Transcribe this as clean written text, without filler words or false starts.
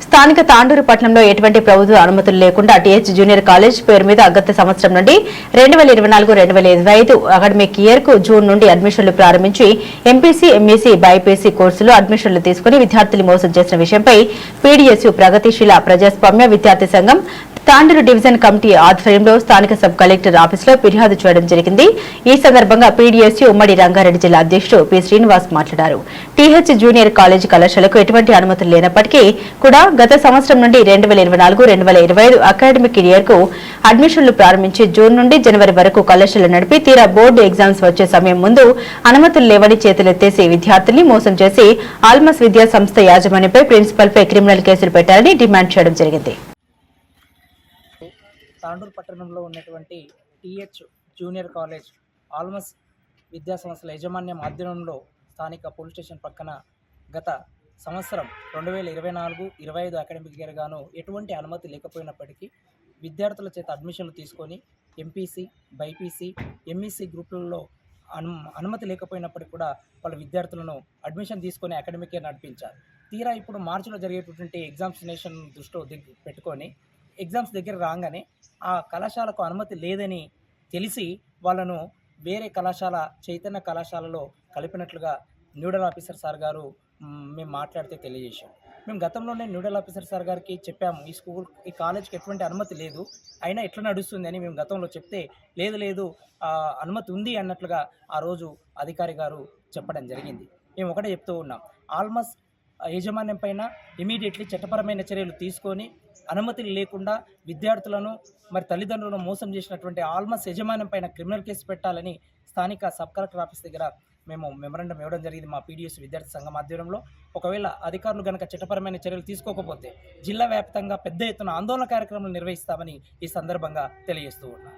స్థానిక తాండూరు పట్టణంలో ఎటువంటి ప్రభుత్వ అనుమతులు లేకుండా టీహెచ్ జూనియర్ కాలేజ్ పేరు మీద గత సంవత్సరం నుండి 2024-2025 అకాడమిక్ ఇయర్ కు జూన్ నుండి అడ్మిషన్లు ప్రారంభించి ఎంపీసీ, ఎంఈసీ, బైపీసీ కోర్సులు అడ్మిషన్లు తీసుకుని విద్యార్థులు మోసం చేసిన విషయంపై పీడీఎస్యూ ప్రగతిశీల ప్రజాస్వామ్య విద్యార్థి సంఘం తాండూరు డివిజన్ కమిటీ ఆధ్వర్యంలో స్థానిక సబ్ కలెక్టర్ ఆఫీసులో ఫిర్యాదు చేయడం జరిగింది. ఈ సందర్భంగా పీడీఎస్యూ ఉమ్మడి రంగారెడ్డి జిల్లా అధ్యక్షుడు పి శ్రీనివాస్ మాట్లాడారు. టీహెచ్ జూనియర్ కాలేజీ కళాశాలకు ఎటువంటి అనుమతులు లేనప్పటికీ కూడా గత సంవత్సరం నుండి 2024-2025 అకాడమిక్ ఇయర్ కు అడ్మిషన్లు ప్రారంభించి జూన్ నుండి జనవరి వరకు కళాశాల నడిపి తీరా బోర్డు ఎగ్జామ్స్ వచ్చే సమయం ముందు అనుమతులు లేవని చేతులెత్తేసి విద్యార్థుల్ని మోసం చేసి ఆల్మస్ విద్యా సంస్థ యాజమాన్యంపై ప్రిన్సిపల్ పై క్రిమినల్ కేసులు పెట్టాలని డిమాండ్ చేయడం జరిగింది. తాండూరు పట్టణంలో ఉన్నటువంటి టీహెచ్ జూనియర్ కాలేజ్ ఆల్మస్ విద్యా సంస్థల యాజమాన్యం ఆధ్వర్యంలో స్థానిక పోలీస్ స్టేషన్ పక్కన గత సంవత్సరం 2024-25 అకాడమిక్ ఇయర్ గాను ఎటువంటి అనుమతి లేకపోయినప్పటికీ విద్యార్థుల చేత అడ్మిషన్లు తీసుకొని ఎంపీసీ, బైపీసీ, ఎంఈసీ గ్రూపులలో అనుమతి లేకపోయినప్పటికీ కూడా వాళ్ళ విద్యార్థులను అడ్మిషన్ తీసుకొని అకాడమిక్ ఇయర్ నడిపించారు. తీరా ఇప్పుడు మార్చిలో జరిగేటటువంటి ఎగ్జామినేషన్ దృష్టిలో పెట్టుకొని ఎగ్జామ్స్ దగ్గర రాగానే ఆ కళాశాలకు అనుమతి లేదని తెలిసి వాళ్ళను వేరే కళాశాల చైతన్య కళాశాలలో కలిపినట్లుగా న్యూడల్ ఆఫీసర్ సార్ గారు మేము మాట్లాడితే తెలియజేశాం. మేము గతంలోనే న్యూడల్ ఆఫీసర్ సార్ గారికి చెప్పాము, ఈ కాలేజ్కి ఎటువంటి అనుమతి లేదు, అయినా ఎట్లా నడుస్తుంది అని మేము గతంలో చెప్తే లేదు అనుమతి ఉంది అన్నట్లుగా ఆ రోజు అధికారి గారు చెప్పడం జరిగింది. మేము ఒకటే చెప్తూ ఉన్నాం, ఆల్మస్ యాజమాన్యం పైన ఇమీడియట్లీ చట్టపరమైన చర్యలు తీసుకొని అనుమతులు లేకుండా విద్యార్థులను మరి తల్లిదండ్రులను మోసం చేసినటువంటి ఆల్మస్ యాజమాన్యం పైన క్రిమినల్ కేసు పెట్టాలని స్థానిక సబ్ కలెక్టర్ ఆఫీస్ దగ్గర మేము మెమరాండం ఇవ్వడం జరిగింది మా పీడీఎస్ విద్యార్థి సంఘం ఆధ్వర్యంలో. ఒకవేళ అధికారులు కనుక చట్టపరమైన చర్యలు తీసుకోకపోతే జిల్లా వ్యాప్తంగా పెద్ద ఎత్తున ఆందోళన కార్యక్రమాలు నిర్వహిస్తామని ఈ సందర్భంగా తెలియజేస్తూ ఉన్నాం.